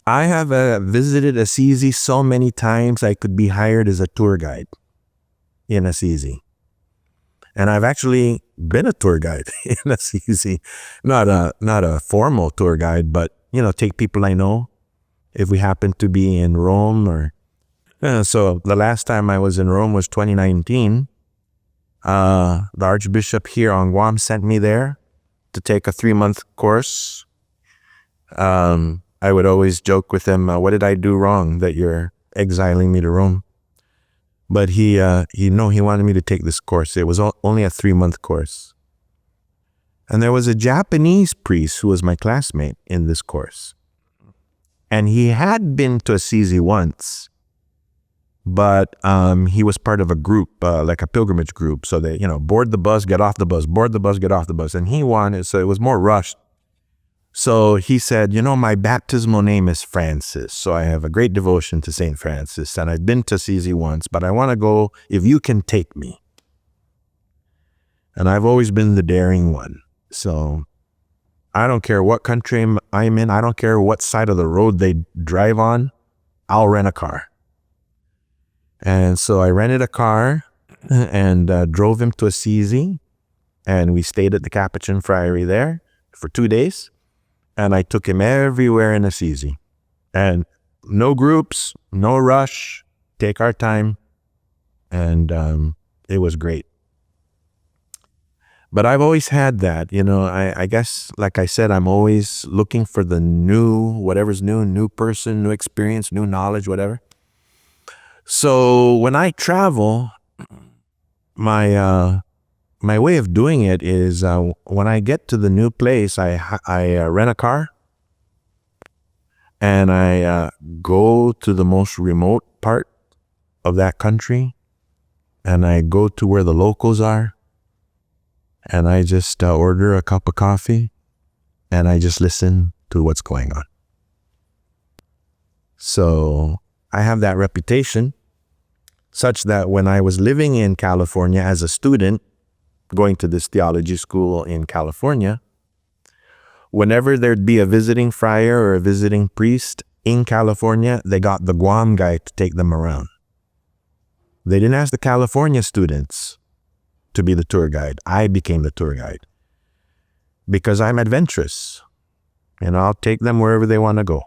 I have visited Assisi so many times I could be hired as a tour guide in Assisi. And I've actually been a tour guide in Assisi. Not a formal tour guide, but, take people I know if we happen to be in Rome or... so the last time I was in Rome was 2019. The Archbishop here on Guam sent me there to take a 3-month course. I would always joke with him, what did I do wrong that you're exiling me to Rome? But he wanted me to take this course. It was only a 3-month course. And there was a Japanese priest who was my classmate in this course. And he had been to Assisi once, but he was part of a group, like a pilgrimage group. So they, board the bus, get off the bus, board the bus, get off the bus. And he wanted, so it was more rushed. So he said, my baptismal name is Francis. So I have a great devotion to St. Francis. And I've been to Assisi once, but I want to go if you can take me. And I've always been the daring one. So I don't care what country I'm in. I don't care what side of the road they drive on. I'll rent a car. And so I rented a car and drove him to Assisi. And we stayed at the Capuchin Friary there for 2 days. And I took him everywhere in Assisi. And no groups, no rush, take our time. And it was great. But I've always had that, I guess, like I said, I'm always looking for the new, whatever's new person, new experience, new knowledge, whatever. So when I travel, my way of doing it is when I get to the new place, I rent a car and I go to the most remote part of that country and I go to where the locals are and I just order a cup of coffee and I just listen to what's going on. So I have that reputation such that when I was living in California as a student, going to this theology school in California, whenever there'd be a visiting friar or a visiting priest in California, they got the Guam guy to take them around. They didn't ask the California students to be the tour guide. I became the tour guide because I'm adventurous and I'll take them wherever they want to go.